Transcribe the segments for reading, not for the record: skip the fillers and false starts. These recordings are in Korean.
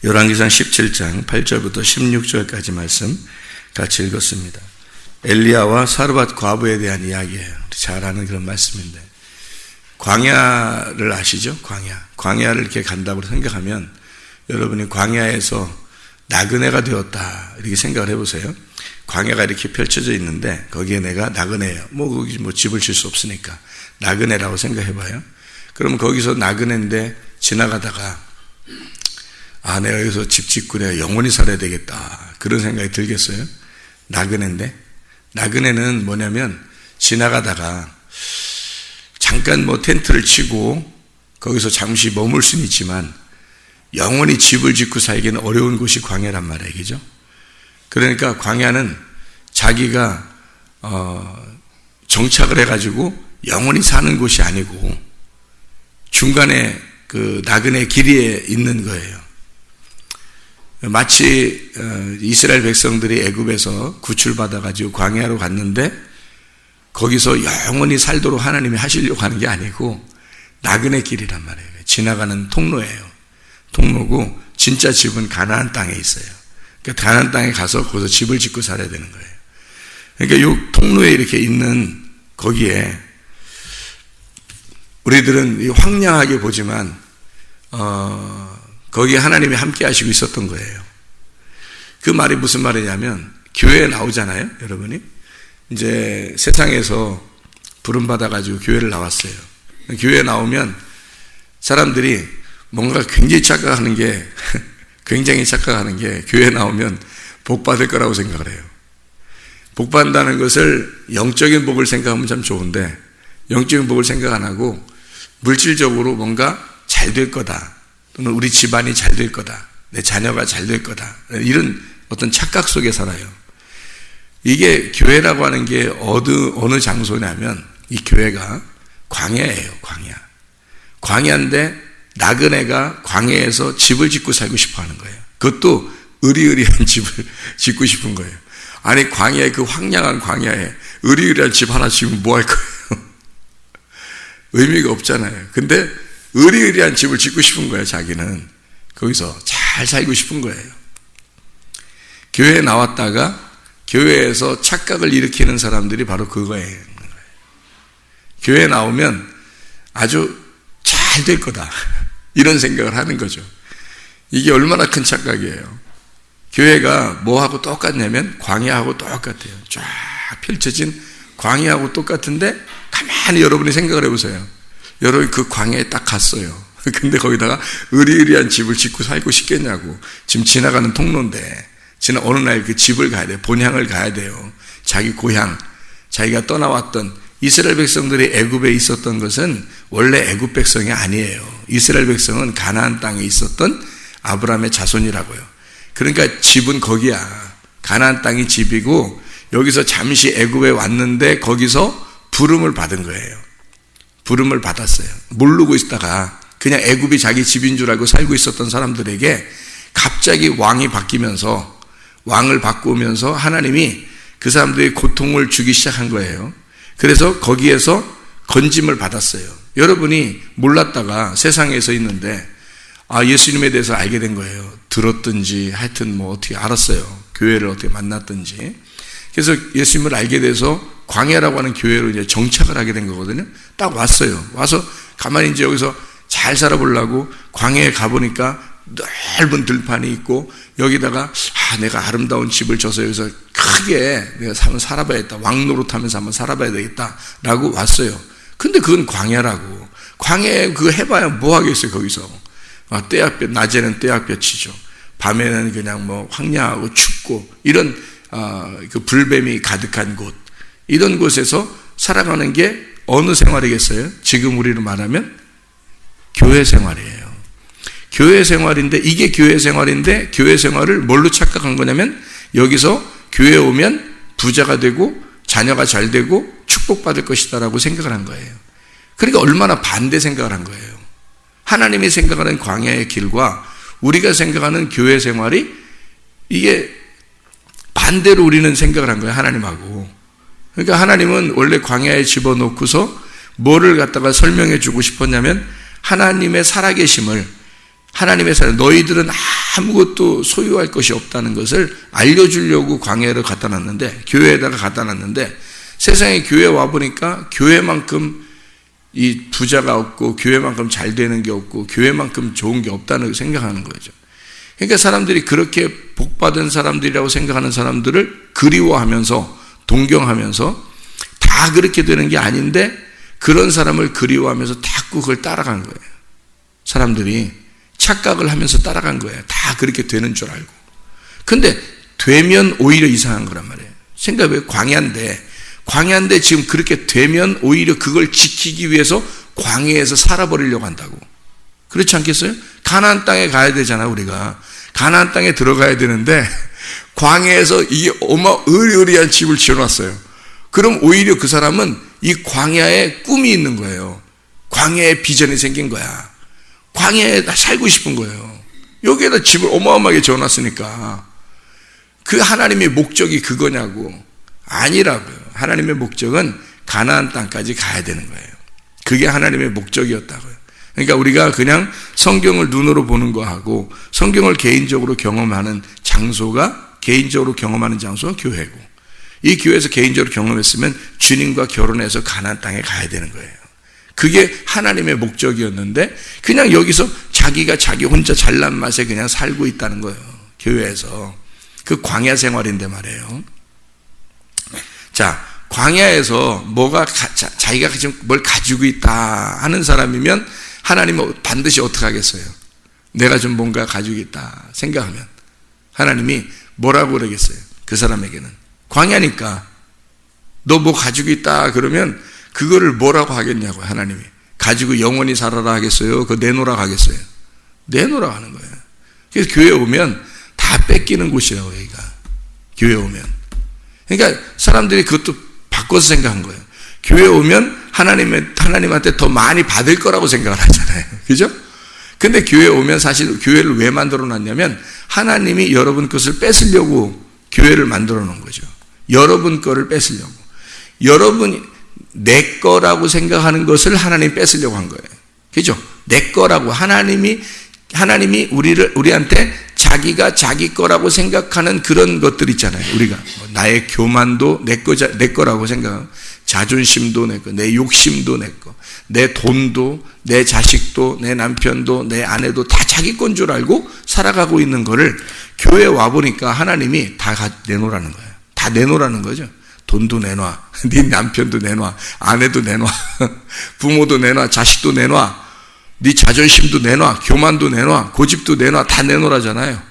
열왕기상 17장 8절부터 16절까지 말씀 같이 읽었습니다. 엘리야와 사르밧 과부에 대한 이야기예요. 잘 아는 그런 말씀인데, 광야를 아시죠? 광야를 이렇게 간다고 생각하면 여러분이 광야에서 나그네가 되었다 이렇게 생각을 해보세요. 광야가 이렇게 펼쳐져 있는데 거기에 내가 나그네예요. 거기 집을 질 수 없으니까 나그네라고 생각해봐요. 그러면 거기서 나그네인데 지나가다가 내가 여기서 집 짓고 내가 영원히 살아야 되겠다 그런 생각이 들겠어요? 나그네인데, 나그네는 뭐냐면 지나가다가 잠깐 텐트를 치고 거기서 잠시 머물 수는 있지만 영원히 집을 짓고 살기는 어려운 곳이 광야란 말이에요. 그죠? 그러니까 광야는 자기가 정착을 해가지고 영원히 사는 곳이 아니고 중간에 그 나그네 길이에 있는 거예요. 마치 이스라엘 백성들이 애굽에서 구출받아가지고 광야로 갔는데 거기서 영원히 살도록 하나님이 하시려고 하는 게 아니고 나그네 길이란 말이에요. 지나가는 통로예요. 통로고 진짜 집은 가나안 땅에 있어요. 그러니까 가나안 땅에 가서 거기서 집을 짓고 살아야 되는 거예요. 그러니까 이 통로에 이렇게 있는 거기에 우리들은 황량하게 보지만 거기에 하나님이 함께 하시고 있었던 거예요. 그 말이 무슨 말이냐면, 교회에 나오잖아요, 여러분이. 이제 세상에서 부름받아가지고 교회를 나왔어요. 교회에 나오면 사람들이 뭔가 굉장히 착각하는 게 교회에 나오면 복 받을 거라고 생각을 해요. 복 받는다는 것을 영적인 복을 생각하면 참 좋은데 영적인 복을 생각 안 하고 물질적으로 뭔가 잘 될 거다, 또는 우리 집안이 잘 될 거다, 내 자녀가 잘 될 거다, 이런 어떤 착각 속에 살아요. 이게 교회라고 하는 게 어느 장소냐면 이 교회가 광야예요. 광야인데 나그네가 광야에서 집을 짓고 살고 싶어 하는 거예요. 그것도 으리으리한 집을 짓고 싶은 거예요. 아니, 광야에, 그 황량한 광야에 으리으리한 집 하나 지으면 뭐 할 거예요? 의미가 없잖아요. 근데 으리으리한 집을 짓고 싶은 거예요. 자기는 거기서 잘 살고 싶은 거예요. 교회에 나왔다가 교회에서 착각을 일으키는 사람들이 바로 그거예요. 교회에 나오면 아주 잘 될 거다 이런 생각을 하는 거죠. 이게 얼마나 큰 착각이에요. 교회가 뭐하고 똑같냐면 광야하고 똑같아요. 쫙 펼쳐진 광야하고 똑같은데 가만히 여러분이 생각을 해보세요. 여러분이 그 광야에 딱 갔어요. 근데 거기다가 으리으리한 집을 짓고 살고 싶겠냐고. 지금 지나가는 통로인데 어느 날 그 집을 가야 돼요. 본향을 가야 돼요. 자기 고향, 자기가 떠나왔던 이스라엘 백성들이 애굽에 있었던 것은 원래 애굽 백성이 아니에요. 이스라엘 백성은 가나안 땅에 있었던 아브라함의 자손이라고요. 그러니까 집은 거기야. 가나안 땅이 집이고 여기서 잠시 애굽에 왔는데 거기서 부름을 받은 거예요. 부름을 받았어요. 모르고 있다가 그냥 애굽이 자기 집인 줄 알고 살고 있었던 사람들에게 갑자기 왕이 바뀌면서, 왕을 바꾸면서 하나님이 그 사람들의 고통을 주기 시작한 거예요. 그래서 거기에서 건짐을 받았어요. 여러분이 몰랐다가 세상에서 있는데 예수님에 대해서 알게 된 거예요. 들었든지 하여튼 어떻게 알았어요. 교회를 어떻게 만났든지. 그래서 예수님을 알게 돼서 광야라고 하는 교회로 이제 정착을 하게 된 거거든요. 딱 왔어요. 와서 가만히 이제 여기서 잘 살아보려고 광야에 가보니까 넓은 들판이 있고 여기다가 내가 아름다운 집을 져서 여기서 크게 내가 한번 살아봐야겠다, 왕노릇하면서 한번 살아봐야 되겠다라고 왔어요. 근데 그건 광야라고. 광야에 그거 해봐야 뭐 하겠어요. 거기서 떼약볕, 낮에는 떼약볕이죠. 밤에는 그냥 황량하고 춥고 이런 그 불뱀이 가득한 곳, 이런 곳에서 살아가는 게 어느 생활이겠어요? 지금 우리로 말하면 교회 생활이에요. 교회 생활인데, 이게 교회 생활인데 교회 생활을 뭘로 착각한 거냐면 여기서 교회에 오면 부자가 되고 자녀가 잘 되고 축복받을 것이다라고 생각을 한 거예요. 그러니까 얼마나 반대 생각을 한 거예요. 하나님이 생각하는 광야의 길과 우리가 생각하는 교회 생활이 이게 반대로 우리는 생각을 한 거예요. 하나님하고. 그러니까 하나님은 원래 광야에 집어넣고서 뭐를 갖다가 설명해 주고 싶었냐면 하나님의 살아계심을, 너희들은 아무것도 소유할 것이 없다는 것을 알려주려고 광야를 갖다 놨는데, 교회에다가 갖다 놨는데, 세상에 교회 와보니까 교회만큼 이 부자가 없고 교회만큼 잘 되는 게 없고 교회만큼 좋은 게 없다는 생각하는 거죠. 그러니까 사람들이 그렇게 복받은 사람들이라고 생각하는 사람들을 그리워하면서 동경하면서 다 그렇게 되는 게 아닌데 그런 사람을 그리워하면서 자꾸 그걸 따라간 거예요. 사람들이 착각을 하면서 따라간 거예요. 다 그렇게 되는 줄 알고. 근데 되면 오히려 이상한 거란 말이에요. 생각해, 광야인데 지금 그렇게 되면 오히려 그걸 지키기 위해서 광야에서 살아버리려고 한다고. 그렇지 않겠어요? 가나안 땅에 가야 되잖아, 우리가. 가나안 땅에 들어가야 되는데 광야에서 이게 의리의리한 집을 지어놨어요. 그럼 오히려 그 사람은 이 광야에 꿈이 있는 거예요. 광야에 비전이 생긴 거야. 광야에 살고 싶은 거예요. 여기에다 집을 어마어마하게 지어놨으니까. 그 하나님의 목적이 그거냐고. 아니라고요. 하나님의 목적은 가나안 땅까지 가야 되는 거예요. 그게 하나님의 목적이었다고요. 그러니까 우리가 그냥 성경을 눈으로 보는 거하고 성경을 개인적으로 경험하는 장소가 교회고, 이 교회에서 개인적으로 경험했으면 주님과 결혼해서 가나안 땅에 가야 되는 거예요. 그게 하나님의 목적이었는데 그냥 여기서 자기가 자기 혼자 잘난 맛에 그냥 살고 있다는 거예요. 교회에서. 그 광야 생활인데 말이에요. 자, 광야에서 자기가 지금 뭘 가지고 있다 하는 사람이면 하나님은 반드시 어떻게 하겠어요? 내가 좀 뭔가 가지고 있다 생각하면 하나님이 뭐라고 그러겠어요? 그 사람에게는 광야니까 너 뭐 가지고 있다 그러면 그거를 뭐라고 하겠냐고요. 하나님이 가지고 영원히 살아라 하겠어요? 그거 내놓으라 하겠어요? 내놓으라 하는 거예요. 그래서 교회 오면 다 뺏기는 곳이라고, 여기가. 교회 오면. 그러니까 사람들이 그것도 바꿔서 생각한 거예요. 교회 오면 하나님한테 더 많이 받을 거라고 생각을 하잖아요. 그죠? 근데 교회 오면 사실 교회를 왜 만들어 놨냐면 하나님이 여러분 것을 뺏으려고 교회를 만들어 놓은 거죠. 여러분 거를 뺏으려고. 여러분이 내 거라고 생각하는 것을 하나님 뺏으려고 한 거예요. 그죠? 내 거라고. 하나님이 우리한테 자기가 자기 거라고 생각하는 그런 것들 있잖아요. 우리가 나의 교만도 내 거라고 생각하고, 자존심도 내 거, 내 욕심도 내 거, 내 돈도, 내 자식도, 내 남편도, 내 아내도 다 자기 건 줄 알고 살아가고 있는 거를 교회에 와보니까 하나님이 다 내놓으라는 거예요. 다 내놓으라는 거죠. 돈도 내놔, 네 남편도 내놔, 아내도 내놔, 부모도 내놔, 자식도 내놔, 네 자존심도 내놔, 교만도 내놔, 고집도 내놔, 다 내놓으라잖아요.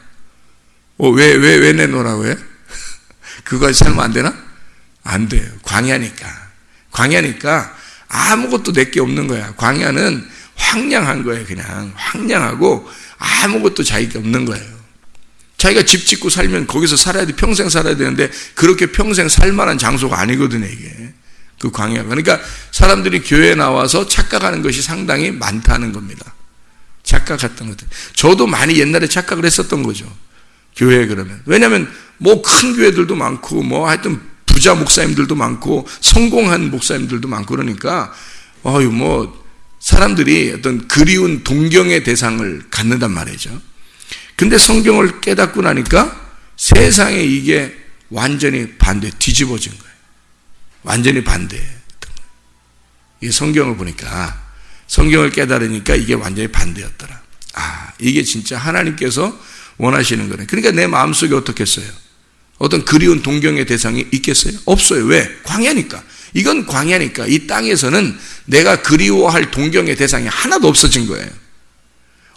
왜 내놓으라고 해? 그거 살면 안 되나? 안 돼요. 광야니까 아무것도 내게 없는 거야. 광야는 황량한 거예요. 그냥 황량하고 아무것도 자기가 없는 거예요. 자기가 집 짓고 살면 거기서 살아야 돼. 평생 살아야 되는데 그렇게 평생 살만한 장소가 아니거든요, 이게. 그 광야가. 그러니까 사람들이 교회에 나와서 착각하는 것이 상당히 많다는 겁니다. 착각했던 것들. 저도 많이 옛날에 착각을 했었던 거죠. 교회에 그러면. 왜냐하면 뭐 큰 교회들도 많고 뭐 하여튼 부자 목사님들도 많고 성공한 목사님들도 많고 그러니까 뭐 사람들이 어떤 그리운 동경의 대상을 갖는단 말이죠. 근데 성경을 깨닫고 나니까 세상에 이게 완전히 뒤집어진 거예요. 완전히 반대했던 거예요. 이 성경을 보니까, 성경을 깨달으니까 이게 완전히 반대였더라. 이게 진짜 하나님께서 원하시는 거네. 그러니까 내 마음속에 어떻겠어요? 어떤 그리운 동경의 대상이 있겠어요? 없어요. 왜? 광야니까. 이건 광야니까. 이 땅에서는 내가 그리워할 동경의 대상이 하나도 없어진 거예요.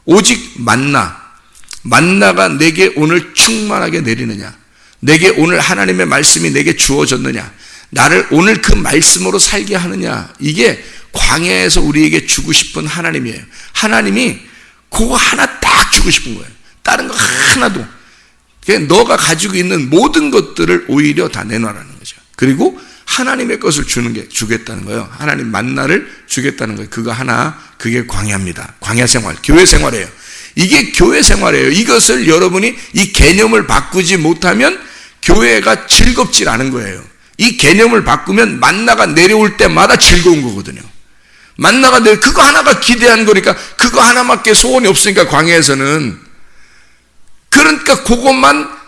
오직 만나가 내게 오늘 충만하게 내리느냐, 내게 오늘 하나님의 말씀이 내게 주어졌느냐, 나를 오늘 그 말씀으로 살게 하느냐, 이게 광야에서 우리에게 주고 싶은 하나님이에요. 하나님이 그거 하나 딱 주고 싶은 거예요. 다른 거 하나도. 너가 가지고 있는 모든 것들을 오히려 다 내놔라는 거죠. 그리고 하나님의 것을 주겠다는 거예요. 하나님 만나를 주겠다는 거예요. 그거 하나, 그게 광야입니다. 광야 생활, 교회 생활이에요. 이게 교회 생활이에요. 이것을 여러분이 이 개념을 바꾸지 못하면 교회가 즐겁질 않은 거예요. 이 개념을 바꾸면 만나가 내려올 때마다 즐거운 거거든요. 그거 하나가 기대한 거니까, 그거 하나밖에 소원이 없으니까 광야에서는 그러니까 그것만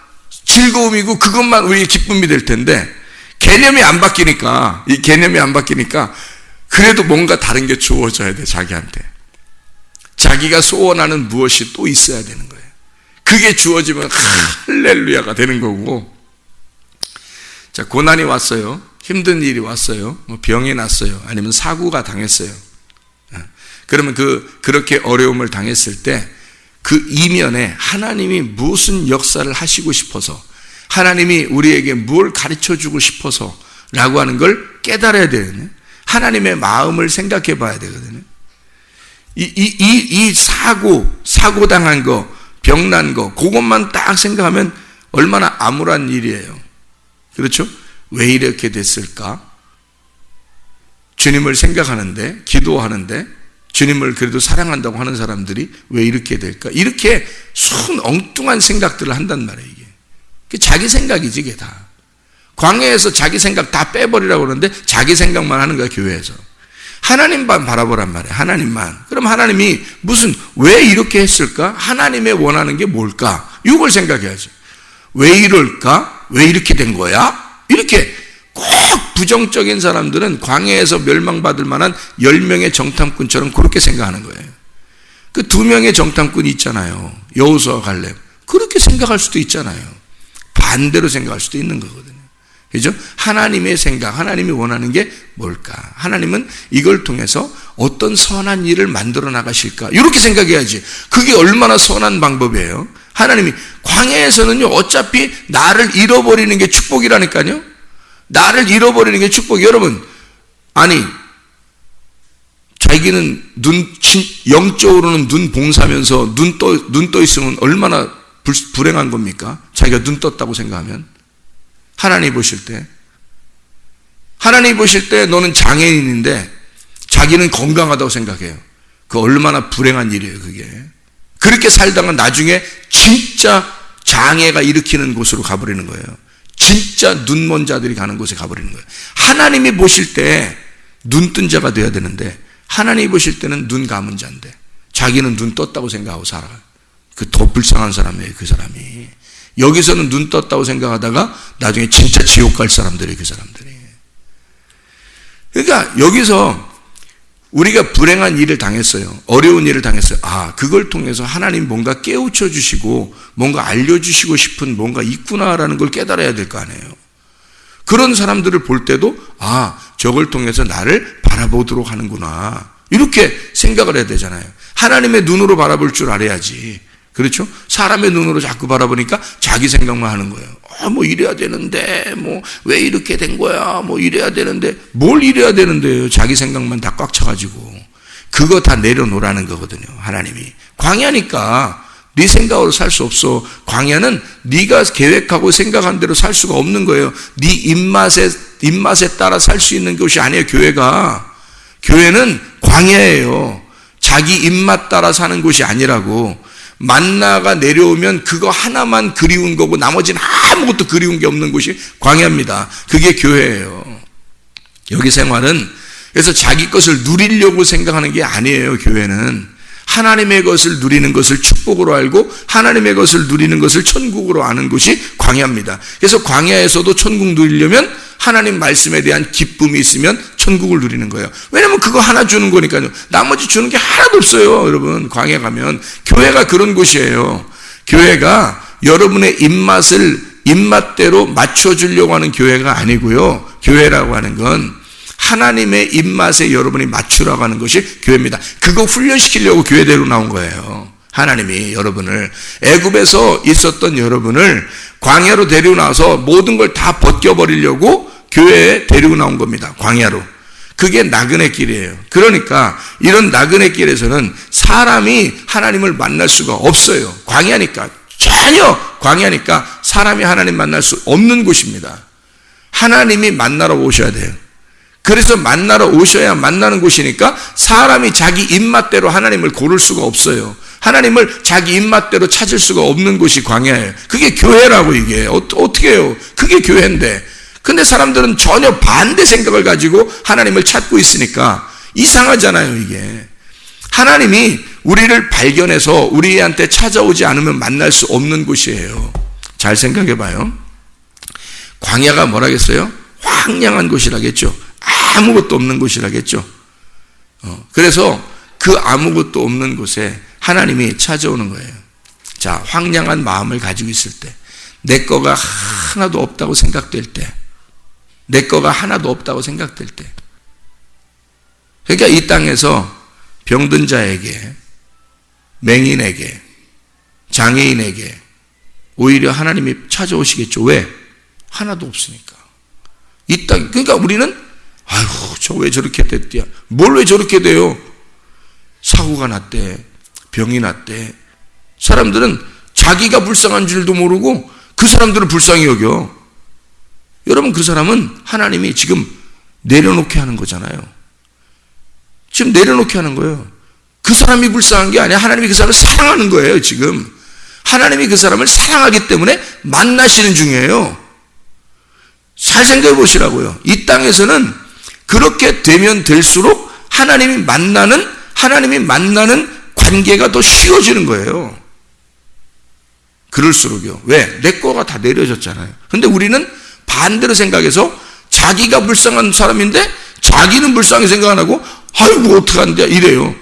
즐거움이고 그것만 우리의 기쁨이 될 텐데, 개념이 안 바뀌니까, 이 개념이 안 바뀌니까 그래도 뭔가 다른 게 주어져야 돼. 자기한테 자기가 소원하는 무엇이 또 있어야 되는 거예요. 그게 주어지면 할렐루야가 되는 거고. 자, 고난이 왔어요. 힘든 일이 왔어요. 뭐 병이 났어요. 아니면 사고가 당했어요. 그러면 그렇게 어려움을 당했을 때 그 이면에 하나님이 무슨 역사를 하시고 싶어서, 하나님이 우리에게 뭘 가르쳐 주고 싶어서 라고 하는 걸 깨달아야 되거든요. 하나님의 마음을 생각해 봐야 되거든요. 이 사고 당한 거, 병난 거, 그것만 딱 생각하면 얼마나 암울한 일이에요. 그렇죠? 왜 이렇게 됐을까? 주님을 생각하는데, 기도하는데, 주님을 그래도 사랑한다고 하는 사람들이 왜 이렇게 될까? 이렇게 순 엉뚱한 생각들을 한단 말이에요, 이게. 자기 생각이지, 이게 다. 광야에서 자기 생각 다 빼버리라고 그러는데 자기 생각만 하는 거야, 교회에서. 하나님만 바라보란 말이에요, 하나님만. 그럼 하나님이 왜 이렇게 했을까? 하나님의 원하는 게 뭘까? 이걸 생각해야지. 왜 이럴까? 왜 이렇게 된 거야? 이렇게 꼭 부정적인 사람들은 광야에서 멸망받을 만한 10명의 정탐꾼처럼 그렇게 생각하는 거예요. 그 2명의 정탐꾼이 있잖아요. 여호수아와 갈렙. 그렇게 생각할 수도 있잖아요. 반대로 생각할 수도 있는 거거든요. 그죠? 하나님의 생각, 하나님이 원하는 게 뭘까? 하나님은 이걸 통해서 어떤 선한 일을 만들어 나가실까? 이렇게 생각해야지. 그게 얼마나 선한 방법이에요. 하나님이 광야에서는요, 어차피 나를 잃어버리는 게 축복이라니까요. 나를 잃어버리는 게 축복이. 여러분, 아니, 자기는 영적으로는 눈 봉사하면서 눈 떠 있으면 얼마나 불행한 겁니까? 자기가 눈 떴다고 생각하면. 하나님 보실 때 너는 장애인인데 자기는 건강하다고 생각해요. 그 얼마나 불행한 일이에요, 그게. 그렇게 살다가 나중에 진짜 장애가 일으키는 곳으로 가버리는 거예요. 진짜 눈먼 자들이 가는 곳에 가버리는 거예요. 하나님이 보실 때 눈 뜬 자가 돼야 되는데, 하나님이 보실 때는 눈 감은 자인데 자기는 눈 떴다고 생각하고 살아요. 그 더 불쌍한 사람이에요, 그 사람이. 여기서는 눈 떴다고 생각하다가 나중에 진짜 지옥 갈 사람들이에요, 그 사람들이. 그러니까 여기서 우리가 불행한 일을 당했어요. 어려운 일을 당했어요. 그걸 통해서 하나님 뭔가 깨우쳐 주시고 뭔가 알려주시고 싶은 뭔가 있구나라는 걸 깨달아야 될 거 아니에요. 그런 사람들을 볼 때도 저걸 통해서 나를 바라보도록 하는구나, 이렇게 생각을 해야 되잖아요. 하나님의 눈으로 바라볼 줄 알아야지. 그렇죠? 사람의 눈으로 자꾸 바라보니까 자기 생각만 하는 거예요. 뭐 이래야 되는데, 왜 이렇게 된 거야, 이래야 되는데. 뭘 이래야 되는데요? 자기 생각만 다 꽉 차가지고. 그거 다 내려놓으라는 거거든요, 하나님이. 광야니까 네 생각으로 살 수 없어. 광야는 네가 계획하고 생각한 대로 살 수가 없는 거예요. 네 입맛에 따라 살 수 있는 것이 아니에요, 교회가. 교회는 광야예요. 자기 입맛 따라 사는 곳이 아니라고. 만나가 내려오면 그거 하나만 그리운 거고 나머지는 아무것도 그리운 게 없는 곳이 광야입니다. 그게 교회예요. 여기 생활은 그래서 자기 것을 누리려고 생각하는 게 아니에요. 교회는 하나님의 것을 누리는 것을 축복으로 알고 하나님의 것을 누리는 것을 천국으로 아는 곳이 광야입니다. 그래서 광야에서도 천국 누리려면 하나님 말씀에 대한 기쁨이 있으면 천국을 누리는 거예요. 왜냐면 그거 하나 주는 거니까요. 나머지 주는 게 하나도 없어요. 여러분, 광야 가면. 교회가 그런 곳이에요. 교회가 여러분의 입맛대로 맞춰주려고 하는 교회가 아니고요. 교회라고 하는 건 하나님의 입맛에 여러분이 맞추라고 하는 것이 교회입니다. 그거 훈련시키려고 교회대로 나온 거예요. 하나님이 여러분을, 애굽에서 있었던 여러분을 광야로 데리고 나와서 모든 걸 다 벗겨버리려고 교회에 데리고 나온 겁니다. 광야로. 그게 나그네 길이에요. 그러니까 이런 나그네 길에서는 사람이 하나님을 만날 수가 없어요. 광야니까. 전혀 광야니까 사람이 하나님 만날 수 없는 곳입니다. 하나님이 만나러 오셔야 돼요. 그래서 만나러 오셔야 만나는 곳이니까 사람이 자기 입맛대로 하나님을 고를 수가 없어요. 하나님을 자기 입맛대로 찾을 수가 없는 곳이 광야예요. 그게 교회라고. 이게 어떻게 해요? 그게 교회인데. 근데 사람들은 전혀 반대 생각을 가지고 하나님을 찾고 있으니까 이상하잖아요, 이게. 하나님이 우리를 발견해서 우리한테 찾아오지 않으면 만날 수 없는 곳이에요. 잘 생각해 봐요. 광야가 뭐라겠어요? 황량한 곳이라겠죠. 아무것도 없는 곳이라겠죠. 그래서 그 아무것도 없는 곳에 하나님이 찾아오는 거예요. 자, 황량한 마음을 가지고 있을 때, 내 거가 하나도 없다고 생각될 때, 내 거가 하나도 없다고 생각될 때, 그러니까 이 땅에서 병든 자에게, 맹인에게, 장애인에게 오히려 하나님이 찾아오시겠죠. 왜? 하나도 없으니까. 이 땅, 그러니까 우리는 아이고, 저 왜 저렇게 됐대야? 뭘 왜 저렇게 돼요? 사고가 났대, 병이 났대. 사람들은 자기가 불쌍한 줄도 모르고 그 사람들을 불쌍히 여겨. 여러분, 그 사람은 하나님이 지금 내려놓게 하는 거잖아요. 지금 내려놓게 하는 거예요. 그 사람이 불쌍한 게 아니라 하나님이 그 사람을 사랑하는 거예요. 지금 하나님이 그 사람을 사랑하기 때문에 만나시는 중이에요. 잘 생각해 보시라고요. 이 땅에서는 그렇게 되면 될수록 하나님이 만나는 관계가 더 쉬워지는 거예요. 그럴수록요. 왜? 내 거가 다 내려졌잖아요. 근데 우리는 반대로 생각해서 자기가 불쌍한 사람인데 자기는 불쌍히 생각 안 하고 아이고 어떡한데 이래요.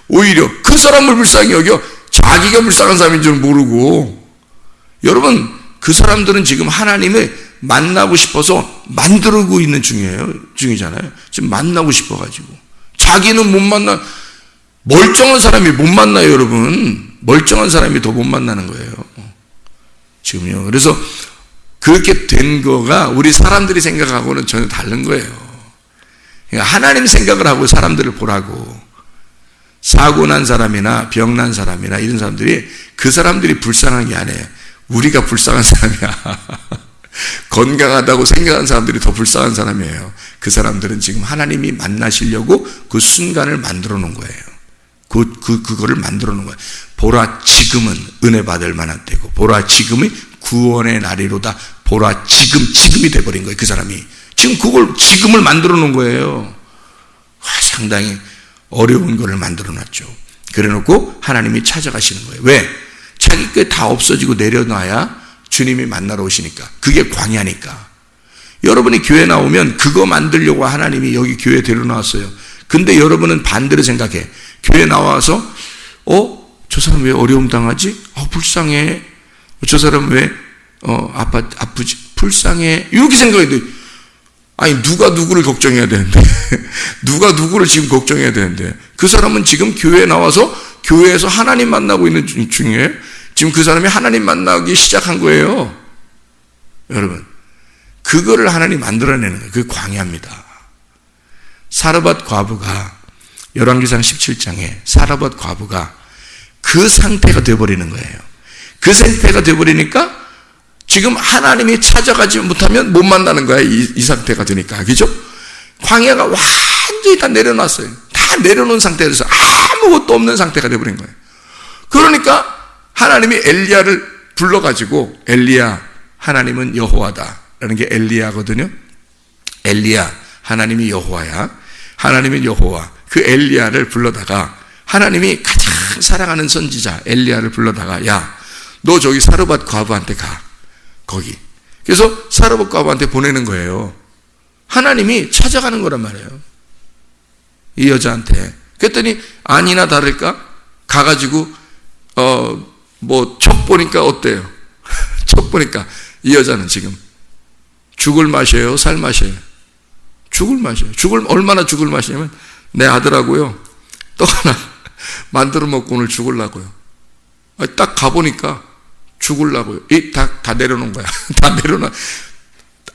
오히려 그 사람을 불쌍히 여겨 자기가 불쌍한 사람인 줄 모르고. 여러분, 그 사람들은 지금 하나님을 만나고 싶어서 만들고 있는 중이잖아요. 지금 만나고 싶어가지고. 자기는 못 만나, 멀쩡한 사람이 못 만나요, 여러분. 멀쩡한 사람이 더 못 만나는 거예요. 지금요. 그래서 그렇게 된 거가 우리 사람들이 생각하고는 전혀 다른 거예요. 그러니까 하나님 생각을 하고 사람들을 보라고. 사고 난 사람이나 병 난 사람이나 이런 사람들이 그 사람들이 불쌍한 게 아니에요. 우리가 불쌍한 사람이야. 건강하다고 생각하는 사람들이 더 불쌍한 사람이에요. 그 사람들은 지금 하나님이 만나시려고 그 순간을 만들어 놓은 거예요. 그거를 만들어 놓은 거예요. 보라, 지금은 은혜 받을 만한 때고, 보라, 지금이 구원의 날이로다. 보라, 지금이 돼버린 거예요. 그 사람이. 지금을 만들어 놓은 거예요. 상당히 어려운 거를 만들어 놨죠. 그래 놓고 하나님이 찾아가시는 거예요. 왜? 자기 게 다 없어지고 내려놔야 주님이 만나러 오시니까. 그게 광야니까. 여러분이 교회 나오면 그거 만들려고 하나님이 여기 교회 데려놨어요. 근데 여러분은 반대로 생각해. 교회 나와서 저 사람 왜 어려움 당하지? 불쌍해. 저 사람 왜 아프지? 불쌍해. 이렇게 생각해야 돼. 아니, 누가 누구를 걱정해야 되는데 누가 누구를 지금 걱정해야 되는데 그 사람은 지금 교회에 나와서 교회에서 하나님 만나고 있는 중이에요. 지금 그 사람이 하나님 만나기 시작한 거예요. 여러분, 그거를 하나님 만들어내는 거예요. 그게 광야입니다. 사르밧 과부가 열왕기상 17장에 사르밧 과부가 그 상태가 되어버리는 거예요. 그 상태가 되어버리니까 지금 하나님이 찾아가지 못하면 못 만나는 거야. 이 상태가 되니까. 그죠? 광야가 완전히 다 내려놨어요. 다 내려놓은 상태에서 아무것도 없는 상태가 되어버린 거예요. 그러니까 하나님이 엘리야를 불러가지고, 엘리야, 하나님은 여호와다 라는 게 엘리야거든요. 엘리야, 하나님이 여호와야. 하나님은 여호와. 그 엘리야를 불러다가 하나님이 가장 사랑하는 선지자 엘리야를 불러다가, 야, 너 저기 사르밧 과부한테 가. 거기. 그래서 사르밧 과부한테 보내는 거예요. 하나님이 찾아가는 거란 말이에요. 이 여자한테. 그랬더니 아니나 다를까 가가지고 척 보니까 어때요? 척 보니까 이 여자는 지금 죽을 맛이에요, 살 맛이에요? 죽을 맛이에요. 얼마나 죽을 맛이냐면 내 아들하고요 떡 하나 만들어 먹고 오늘 죽으려고요. 딱 가보니까 죽으려고요. 다 내려놓은 거야. 다 내려놔.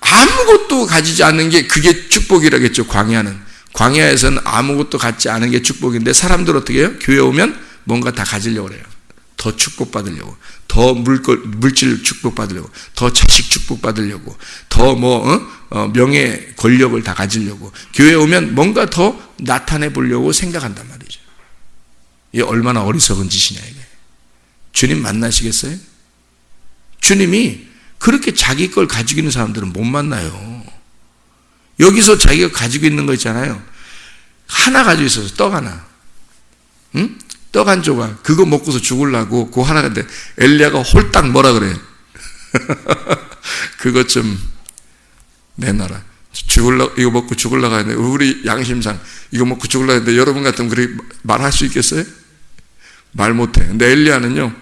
아무것도 가지지 않는 게 그게 축복이라겠죠. 광야에서는 아무것도 갖지 않은 게 축복인데 사람들 어떻게 해요? 교회 오면 뭔가 다 가지려고 그래요. 더 축복받으려고, 더 물질 축복받으려고, 더 자식 축복받으려고, 더 명예, 권력을 다 가지려고 교회 오면 뭔가 더 나타내 보려고 생각한단 말이죠. 이게 얼마나 어리석은 짓이냐 이게. 주님 만나시겠어요? 주님이 그렇게 자기 걸 가지고 있는 사람들은 못 만나요. 여기서 자기가 가지고 있는 거 있잖아요. 하나 가지고 있어서 떡 하나. 응? 떡 한 조각 그거 먹고서 죽으려고 그거 하나. 근데 엘리야가 홀딱 뭐라 그래? 그것 좀 내놔라. 이거 먹고 죽으려고 하는데 우리 양심상 이거 먹고 죽으려고 하는데 여러분 같으면 그렇게 말할 수 있겠어요? 말 못해. 근데 엘리야는요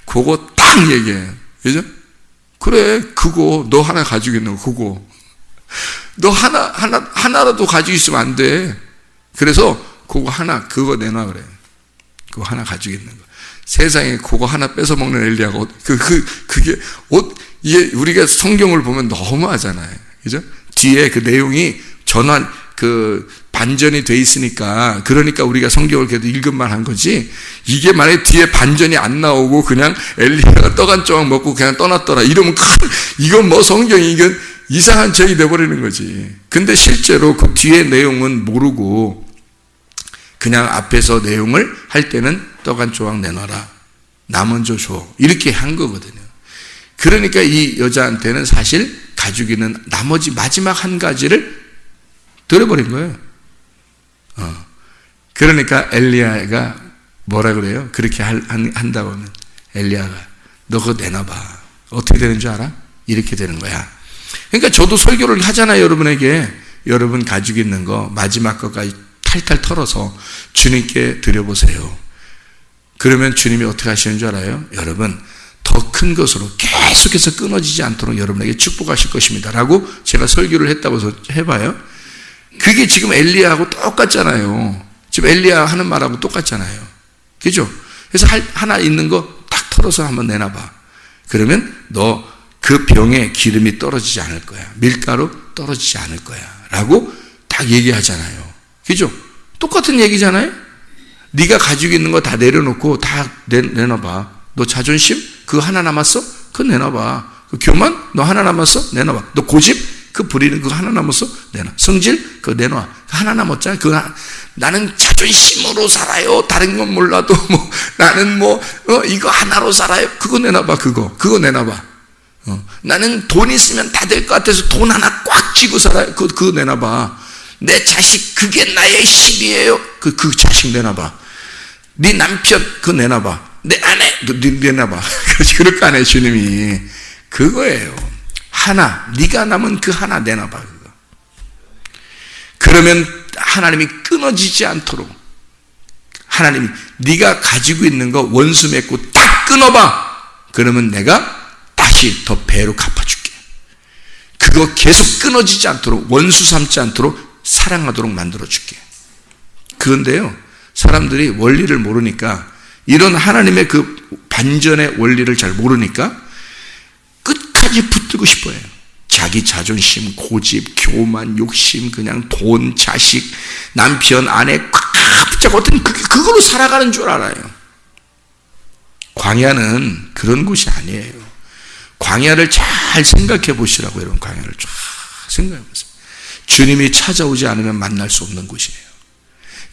그거 딱 얘기해요. 그죠? 그래 그거 너 하나 가지고 있는 거 그거 너 하나라도 가지고 있으면 안 돼. 그래서 그거 하나 그거 내놔 그래. 그거 하나 가지고 있는 거. 세상에 그거 하나 뺏어 먹는 엘리야가 그게 이게 우리가 성경을 보면 너무하잖아요. 그죠? 뒤에 그 내용이 전환 반전이 돼 있으니까 그러니까 우리가 성경을 계속 읽은만 한 거지. 이게 만약에 뒤에 반전이 안 나오고 그냥 엘리야가 떡 한 조각 먹고 그냥 떠났더라 이러면 이건 뭐 성경이 이건 이상한 책이 돼버리는 거지. 근데 실제로 그 뒤에 내용은 모르고 그냥 앞에서 내용을 할 때는 떡 한 조각 내놔라. 나 먼저 줘. 이렇게 한 거거든요. 그러니까 이 여자한테는 사실 가지고 있는 나머지 마지막 한 가지를 들어버린 거예요. 그러니까 엘리야가 뭐라 그래요? 그렇게 한다고 하면 엘리야가 너 그거 내놔봐. 어떻게 되는 줄 알아? 이렇게 되는 거야. 그러니까 저도 설교를 하잖아요. 여러분에게 여러분 가지고 있는 거 마지막 것까지 탈탈 털어서 주님께 드려보세요. 그러면 주님이 어떻게 하시는 줄 알아요? 여러분 더 큰 것으로 계속해서 끊어지지 않도록 여러분에게 축복하실 것입니다 라고 제가 설교를 했다고 해봐요. 그게 지금 엘리야하고 똑같잖아요. 지금 엘리야 하는 말하고 똑같잖아요. 그죠? 그래서 하나 있는 거 딱 털어서 한번 내놔봐. 그러면 너 그 병에 기름이 떨어지지 않을 거야. 밀가루 떨어지지 않을 거야 라고 딱 얘기하잖아요. 그죠? 똑같은 얘기잖아요. 네가 가지고 있는 거 다 내려놓고 다 내놔봐. 너 자존심? 그거 하나 남았어? 그거 내놔봐. 그 교만? 너 하나 남았어? 내놔봐. 너 고집? 그 부리는 그거 하나 남았어? 내놔. 성질? 그거 내놔. 하나 남았잖아. 나는 자존심으로 살아요. 다른 건 몰라도 나는 이거 하나로 살아요. 그거 내놔봐. 그거 내놔봐. 나는 돈 있으면 다 될 것 같아서 돈 하나 꽉 쥐고 살아요. 그거 내놔봐. 내 자식 그게 나의 힘이에요. 그 자식 내놔봐. 네 남편 그거 내놔봐. 내 아내 내놔봐. 그럴 거 아니에요. 주님이 그거예요. 하나 네가 남은 그 하나 내놔봐. 그거. 그러면 하나님이 끊어지지 않도록 하나님이 네가 가지고 있는 거 원수 맺고 딱 끊어봐. 그러면 내가 다시 더 배로 갚아줄게. 그거 계속 끊어지지 않도록 원수 삼지 않도록 사랑하도록 만들어줄게. 그런데요 사람들이 원리를 모르니까 이런 하나님의 그 반전의 원리를 잘 모르니까 끝까지 붙들고 싶어요. 자기 자존심, 고집, 교만, 욕심, 그냥 돈, 자식, 남편, 아내 꽉 붙잡고 어떤 그걸로 살아가는 줄 알아요. 광야는 그런 곳이 아니에요. 광야를 잘 생각해 보시라고. 여러분 광야를 쫙 생각해 보세요. 주님이 찾아오지 않으면 만날 수 없는 곳이에요.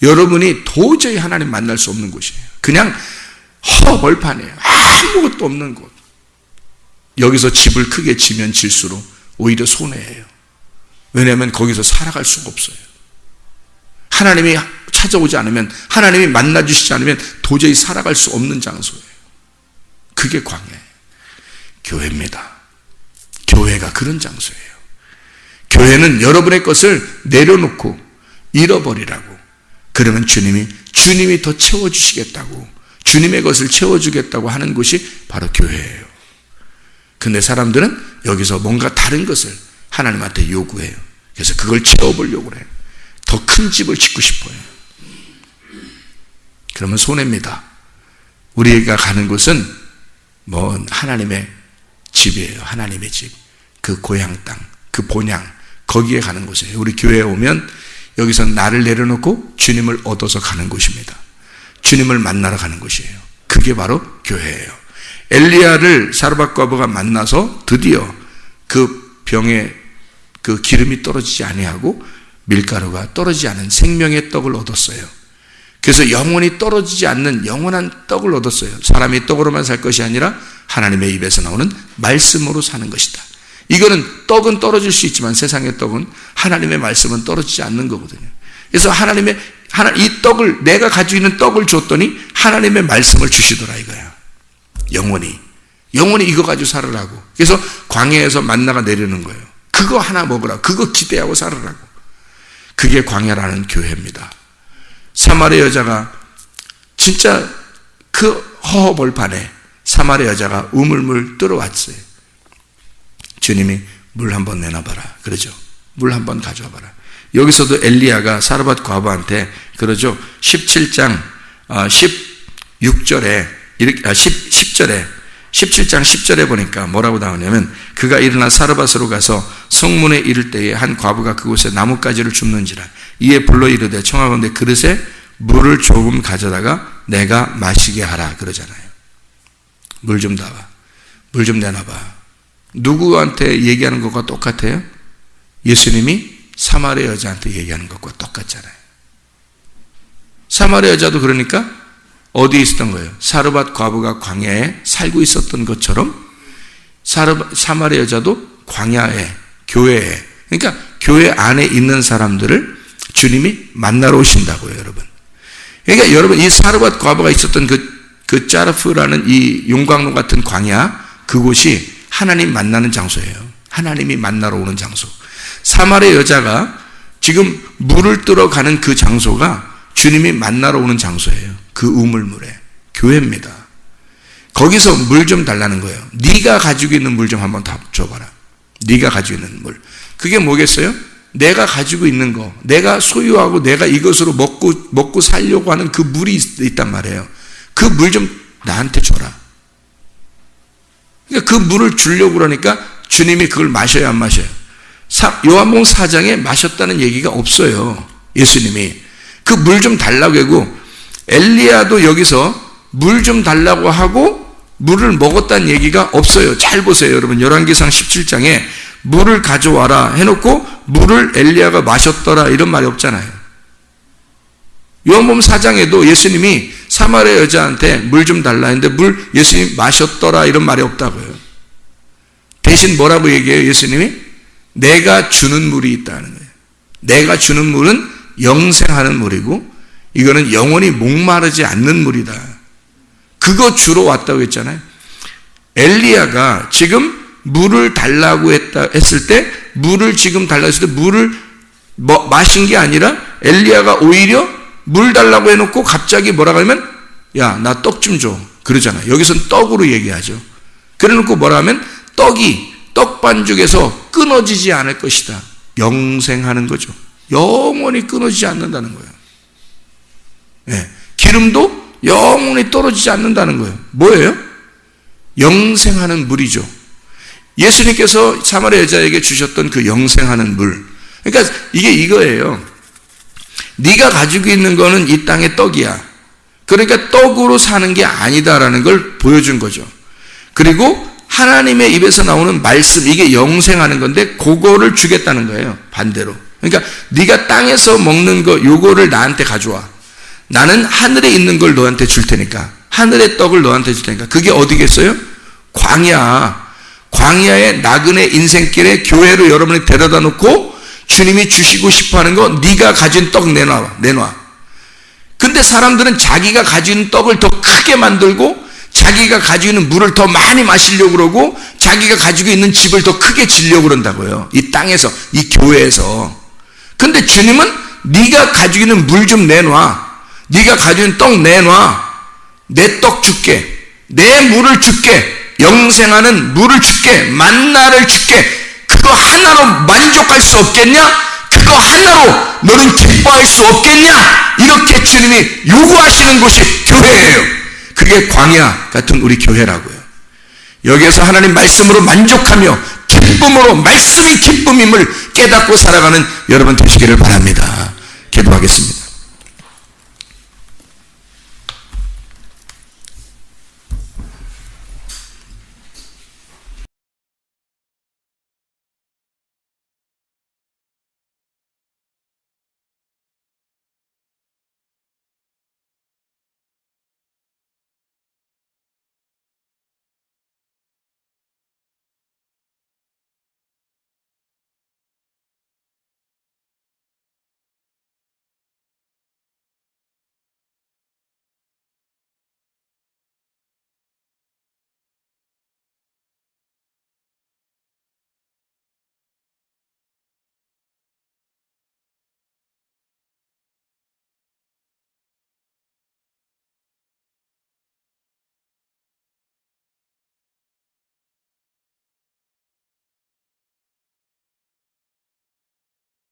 여러분이 도저히 하나님 만날 수 없는 곳이에요. 그냥 허벌판이에요. 아무것도 없는 곳. 여기서 집을 크게 지면 질수록 오히려 손해예요. 왜냐하면 거기서 살아갈 수가 없어요. 하나님이 찾아오지 않으면, 하나님이 만나주시지 않으면 도저히 살아갈 수 없는 장소예요. 그게 광야예요. 교회입니다. 교회가 그런 장소예요. 교회는 여러분의 것을 내려놓고 잃어버리라고. 그러면 주님이 더 채워주시겠다고, 주님의 것을 채워주겠다고 하는 곳이 바로 교회예요. 근데 사람들은 여기서 뭔가 다른 것을 하나님한테 요구해요. 그래서 그걸 채워보려고 해요. 더 큰 집을 짓고 싶어요. 그러면 손해입니다. 우리가 가는 곳은 하나님의 집이에요. 하나님의 집. 그 고향 땅, 그 본향, 거기에 가는 곳이에요. 우리 교회에 오면 여기서 나를 내려놓고 주님을 얻어서 가는 곳입니다. 주님을 만나러 가는 곳이에요. 그게 바로 교회예요. 엘리야를 사르밧과부가 만나서 드디어 그 병에 그 기름이 떨어지지 아니하고 밀가루가 떨어지지 않은 생명의 떡을 얻었어요. 그래서 영원히 떨어지지 않는 영원한 떡을 얻었어요. 사람이 떡으로만 살 것이 아니라 하나님의 입에서 나오는 말씀으로 사는 것이다. 이거는 떡은 떨어질 수 있지만 세상의 떡은, 하나님의 말씀은 떨어지지 않는 거거든요. 그래서 이 떡을, 내가 가지고 있는 떡을 줬더니 하나님의 말씀을 주시더라 이거야. 영원히 이거 가지고 살으라고. 그래서 광야에서 만나가 내리는 거예요. 그거 하나 먹으라고. 그거 기대하고 살으라고. 그게 광야라는 교회입니다. 사마리아 여자가 진짜 그 허허벌판에 사마리아 여자가 우물물 들어왔어요. 주님이 물 한번 내놔봐라. 그러죠. 물 한번 가져와봐라. 여기서도 엘리야가 사르밧 과부한테 그러죠. 17장 16절에 10절에 17장 10절에 보니까 뭐라고 나오냐면 그가 일어나 사르밧으로 가서 성문에 이를 때에 한 과부가 그곳에 나뭇가지를 줍는지라 이에 불러 이르되 청하건대 그릇에 물을 조금 가져다가 내가 마시게 하라 그러잖아요. 물 좀 다와. 물 좀 내놔봐. 누구한테 얘기하는 것과 똑같아요? 예수님이 사마리아 여자한테 얘기하는 것과 똑같잖아요. 사마리아 여자도 그러니까 어디에 있었던 거예요? 사르밧 과부가 광야에 살고 있었던 것처럼 사마리아 여자도 광야에, 교회에, 그러니까 교회 안에 있는 사람들을 주님이 만나러 오신다고요, 여러분. 그러니까 여러분, 이 사르밧 과부가 있었던 그 짜르프라는 이 용광로 같은 광야, 그곳이 하나님 만나는 장소예요. 하나님이 만나러 오는 장소. 사마리아 여자가 지금 물을 뜨러 가는 그 장소가 주님이 만나러 오는 장소예요. 그 우물물에. 교회입니다. 거기서 물 좀 달라는 거예요. 네가 가지고 있는 물 좀 한번 다 줘봐라. 네가 가지고 있는 물. 그게 뭐겠어요? 내가 가지고 있는 거, 내가 소유하고 내가 이것으로 먹고 살려고 하는 그 물이 있단 말이에요. 그 물 좀 나한테 줘라. 그러니까 그 물을 주려고 그러니까 주님이 그걸 마셔야 안 마셔요? 요한복음 4장에 마셨다는 얘기가 없어요. 예수님이. 그 물 좀 달라고 하고 엘리야도 여기서 물 좀 달라고 하고 물을 먹었다는 얘기가 없어요. 잘 보세요, 여러분. 열왕기상 17장에 물을 가져와라 해놓고 물을 엘리야가 마셨더라 이런 말이 없잖아요. 요한복음 4장에도 예수님이 사마리아 여자한테 물 좀 달라 했는데 물 예수님이 마셨더라 이런 말이 없다고요. 대신 뭐라고 얘기해요? 예수님이 내가 주는 물이 있다는 거예요. 내가 주는 물은 영생하는 물이고 이거는 영원히 목마르지 않는 물이다. 그거 주러 왔다고 했잖아요. 엘리야가 지금 물을 달라고 했을 때 물을 지금 달라고 했을 때 물을 마신 게 아니라 엘리야가 오히려 물 달라고 해놓고 갑자기 뭐라고 하면 야, 나 떡 좀 줘. 그러잖아요. 여기서는 떡으로 얘기하죠. 그래 놓고 뭐라 하면 떡이 떡반죽에서 끊어지지 않을 것이다. 영생하는 거죠. 영원히 끊어지지 않는다는 거예요. 네. 기름도 영원히 떨어지지 않는다는 거예요. 뭐예요? 영생하는 물이죠. 예수님께서 사마리아 여자에게 주셨던 그 영생하는 물. 그러니까 이게 이거예요. 네가 가지고 있는 거는 이 땅의 떡이야. 그러니까 떡으로 사는 게 아니다라는 걸 보여준 거죠. 그리고 하나님의 입에서 나오는 말씀, 이게 영생하는 건데 그거를 주겠다는 거예요. 반대로. 그러니까 네가 땅에서 먹는 거 요거를 나한테 가져와. 나는 하늘에 있는 걸 너한테 줄 테니까. 하늘의 떡을 너한테 줄 테니까. 그게 어디겠어요? 광야. 광야의 나그네 인생길에 교회로 여러분이 데려다 놓고 주님이 주시고 싶어하는 거 네가 가진 떡 내놔. 근데 사람들은 자기가 가지고 있는 떡을 더 크게 만들고 자기가 가지고 있는 물을 더 많이 마시려고 그러고 자기가 가지고 있는 집을 더 크게 지려고 그런다고요. 이 땅에서, 이 교회에서. 근데 주님은 네가 가지고 있는 물 좀 내놔. 네가 가지고 있는 떡 내놔. 내 떡 줄게. 내 물을 줄게. 영생하는 물을 줄게. 만나를 줄게. 그거 하나로 만족할 수 없겠냐? 그거 하나로 너는 기뻐할 수 없겠냐? 이렇게 주님이 요구하시는 곳이 교회예요. 그게 광야 같은 우리 교회라고요. 여기에서 하나님 말씀으로 만족하며 기쁨으로 말씀이 기쁨임을 깨닫고 살아가는 여러분 되시기를 바랍니다. 기도하겠습니다.